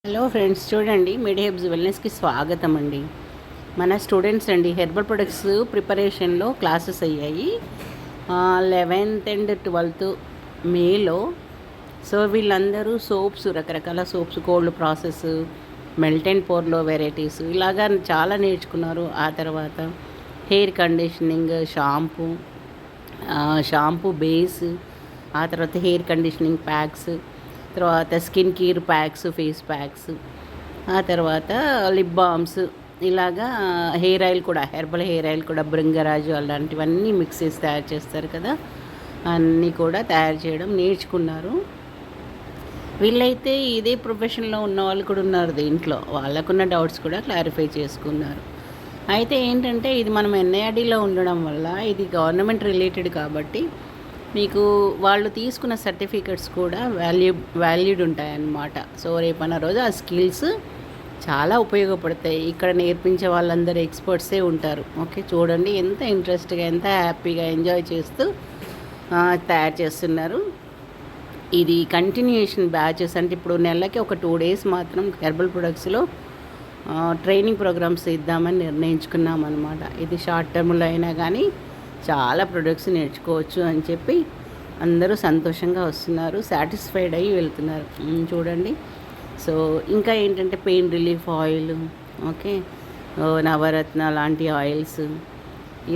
Hello friends, చూడండి మిడిహెబ్స్ వెల్నెస్కి స్వాగతం అండి. మన స్టూడెంట్స్ అండి హెర్బల్ ప్రొడక్ట్స్ ప్రిపరేషన్లో క్లాసెస్ అయ్యాయి 11th అండ్ 12th మేలో. సో వీళ్ళందరూ సోప్స్, రకరకాల soaps, cold process, melt and పోర్లో వెరైటీస్ ఇలాగా చాలా నేర్చుకున్నారు. ఆ తర్వాత హెయిర్ కండిషనింగ్, షాంపూ బేస్, ఆ తర్వాత హెయిర్ కండిషనింగ్ ప్యాక్స్, తర్వాత skin care packs, face packs, ఆ తర్వాత లిప్ బామ్స్, ఇలాగా హెయిర్ ఆయిల్ కూడా, హెర్బల్ హెయిర్ ఆయిల్ కూడా, బృంగరాజు అలాంటివన్నీ మిక్స్ చేసి తయారు చేస్తారు కదా, అన్నీ కూడా తయారు చేయడం నేర్చుకున్నారు. వీళ్ళైతే ఇదే ప్రొఫెషన్లో ఉన్న వాళ్ళు కూడా ఉన్నారు దీంట్లో. వాళ్ళకున్న డౌట్స్ కూడా క్లారిఫై చేసుకున్నారు. అయితే ఏంటంటే ఇది మనం ఎన్ఐఆర్డీలో ఉండడం వల్ల ఇది గవర్నమెంట్ రిలేటెడ్ కాబట్టి మీకు వాళ్ళు తీసుకున్న సర్టిఫికెట్స్ కూడా వాల్యూడ్ ఉంటాయన్నమాట. సో రేపన్న రోజు ఆ స్కిల్స్ చాలా ఉపయోగపడతాయి. ఇక్కడ నేర్పించే వాళ్ళందరూ ఎక్స్పర్ట్సే ఉంటారు. ఓకే, చూడండి ఎంత ఇంట్రెస్ట్గా, ఎంత హ్యాపీగా ఎంజాయ్ చేస్తూ తయారు చేస్తున్నారు. ఇది కంటిన్యూయేషన్ బ్యాచెస్, అంటే ఇప్పుడు నెలకి ఒక 2 days మాత్రం హెర్బల్ ప్రొడక్ట్స్లో ట్రైనింగ్ ప్రోగ్రామ్స్ ఇద్దామని నిర్ణయించుకున్నాం అనమాట. ఇది షార్ట్ టర్మ్లో అయినా కానీ చాలా ప్రొడక్ట్స్ నేర్చుకోవచ్చు అని చెప్పి అందరూ సంతోషంగా వస్తున్నారు, సాటిస్ఫైడ్ అయ్యి వెళ్తున్నారు. చూడండి. సో ఇంకా ఏంటంటే పెయిన్ రిలీఫ్ ఆయిల్, ఓకే, నవరత్న లాంటి ఆయిల్స్,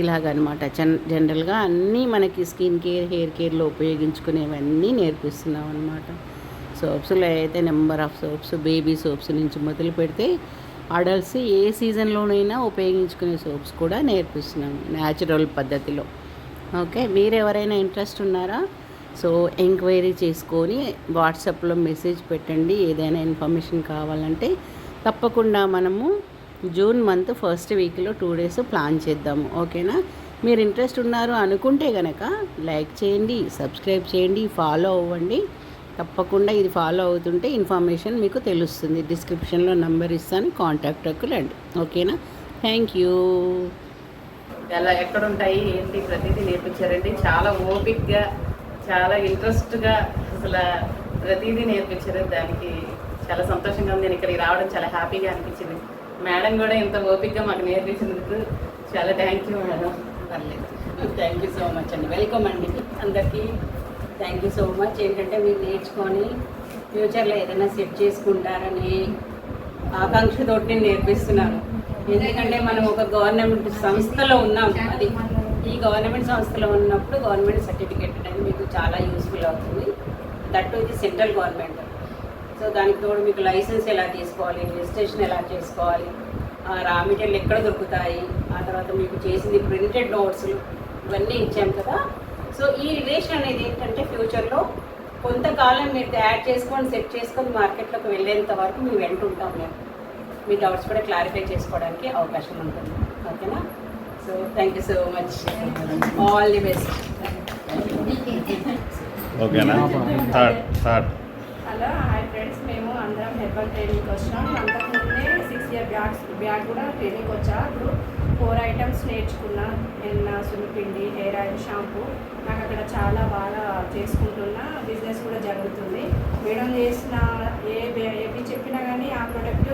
ఇలాగనమాట. జనరల్గా అన్నీ మనకి స్కిన్ కేర్, హెయిర్ కేర్లో ఉపయోగించుకునేవన్నీ నేర్పిస్తున్నాం అనమాట. సోప్స్లో అయితే number of swords, baby soaps నుంచి మొదలు పెడితే అడల్ట్స్ ఏ సీజన్లోనైనా ఉపయోగించుకునే సోప్స్ కూడా నేర్పిస్తున్నాము న్యాచురల్ పద్ధతిలో. ఓకే, మీరు ఎవరైనా ఇంట్రెస్ట్ ఉన్నారా? సో ఎంక్వైరీ చేసుకొని వాట్సాప్లో మెసేజ్ పెట్టండి. ఏదైనా ఇన్ఫర్మేషన్ కావాలంటే తప్పకుండా మనము జూన్ మంత్ ఫస్ట్ వీక్లో 2 days ప్లాన్ చేద్దాము. ఓకేనా? మీరు ఇంట్రెస్ట్ ఉన్నారు అనుకుంటే కనుక లైక్ చేయండి, సబ్స్క్రైబ్ చేయండి, ఫాలో అవ్వండి. తప్పకుండా ఇది ఫాలో అవుతుంటే ఇన్ఫర్మేషన్ మీకు తెలుస్తుంది. డిస్క్రిప్షన్లో నెంబర్ ఇస్తాను, కాంటాక్ట్కి రండి. ఓకేనా? Thank you. ఎలా ఎక్కడుంటాయి ఏంటి ప్రతిదీ నేర్పించారండి. చాలా ఓపిక్గా, చాలా ఇంట్రెస్ట్గా అసలు ప్రతిదీ నేర్పించారు. దానికి చాలా సంతోషంగా ఉంది. నేను ఇక్కడికి రావడం చాలా హ్యాపీగా అనిపించింది. మేడం కూడా ఇంత ఓపిక్గా మాకు నేర్పించినందుకు చాలా థ్యాంక్ యూ మేడం. పర్లేదు, థ్యాంక్ యూ సో మచ్ అండి. వెల్కమ్ అండి అందరికీ. Thank you so much. ఏంటంటే మీరు నేర్చుకొని ఫ్యూచర్లో ఏదైనా సెట్ చేసుకుంటారని ఆకాంక్షతోటి నేను నేర్పిస్తున్నాను. ఎందుకంటే మనం ఒక గవర్నమెంట్ సంస్థలో ఉన్నాం. అది ఈ గవర్నమెంట్ సంస్థలో ఉన్నప్పుడు గవర్నమెంట్ సర్టిఫికేట్ అనేది మీకు చాలా యూస్ఫుల్ అవుతుంది. దట్ ఇది సెంట్రల్ గవర్నమెంట్. సో దానికి తోడు మీకు లైసెన్స్ ఎలా తీసుకోవాలి, రిజిస్ట్రేషన్ ఎలా చేసుకోవాలి, రా మెటీరియల్ ఎక్కడ దొరుకుతాయి, ఆ తర్వాత మీకు చేసింది ప్రింటెడ్ నోట్స్లు ఇవన్నీ ఇచ్చాం కదా. సో ఈ రిలేషన్ అనేది ఏంటంటే ఫ్యూచర్లో కొంతకాలం మీరు తయారు చేసుకొని సెట్ చేసుకొని మార్కెట్లోకి వెళ్ళేంత వరకు మేము వెంట ఉంటాం. మేము మీ డౌట్స్ కూడా క్లారిఫై చేసుకోవడానికి అవకాశం ఉంటుంది. ఓకేనా? So thank you so much. All the best. ఓకేనా? Hello, hi friends. మేము అందరం హెర్బల్ ట్రైనింగ్కి వచ్చాం. అంతకుముందే 6 year బ్యాక్ కూడా ట్రైనింగ్కి వచ్చా. ఇప్పుడు 4 items నేర్చుకున్నా. ఎన్న, సున్నిపిండి, హెయిర్ ఆయిల్, షాంపూ. నాకు అక్కడ చాలా బాగా చేసుకుంటున్నా. బిజినెస్ కూడా జరుగుతుంది. మేడం చేసిన ఏవి చెప్పినా కానీ ఆ ప్రోడక్ట్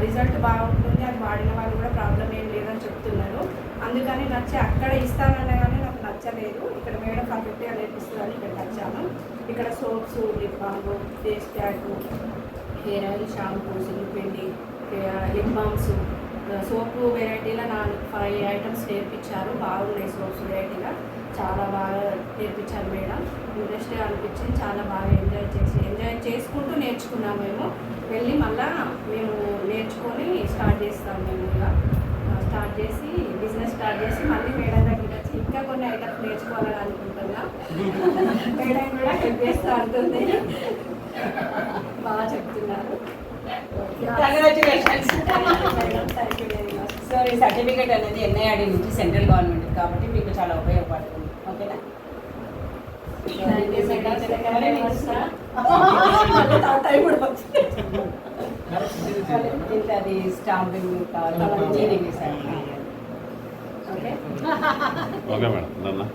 రిజల్ట్ బాగుంటుంది. అది వాడిన వాళ్ళు కూడా ప్రాబ్లం ఏం లేదని చెప్తున్నారు. అందుకని నచ్చి అక్కడ ఇస్తానన్నా కానీ నాకు నచ్చలేదు. ఇక్కడ మేడం పర్ఫెక్ట్గా నేర్పిస్తుందని ఇక్కడికి వచ్చాను. ఇక్కడ soaps, lip balm, face pack, hair oil, shampoo, సున్నిపిండి, లిప్ బామ్స్, సోపు వెరైటీలో 5 items నేర్పించారు. బాగున్నాయి సోప్స్ వెరైటీగా, చాలా బాగా నేర్పించారు మేడం. ఇంట్రెస్ట్గా అనిపించింది. చాలా బాగా ఎంజాయ్ చేసుకుంటూ నేర్చుకున్నాము. మేము వెళ్ళి మళ్ళీ మేము నేర్చుకొని స్టార్ట్ చేస్తాము. మేము ఇలా స్టార్ట్ చేసి బిజినెస్ స్టార్ట్ చేసి మళ్ళీ మేడం దగ్గరికి వచ్చి ఇంకా కొన్ని ఐటమ్స్ నేర్చుకోవాలని అనుకుంటున్నా. మేడం కూడా హెల్ప్ చేస్తూ ఉంటుంది. బాగా చెప్తున్నారు. కంగ్రాచులేషన్స్. సో ఈ సర్టిఫికేట్ అనేది ఎన్ఐఆర్డీ నుంచి సెంట్రల్ గవర్నమెంట్ కాబట్టి మీకు చాలా ఉపయోగపడుతుంది. ఓకేనా? అది స్టాంపింగ్ ఓకే. Okay madam.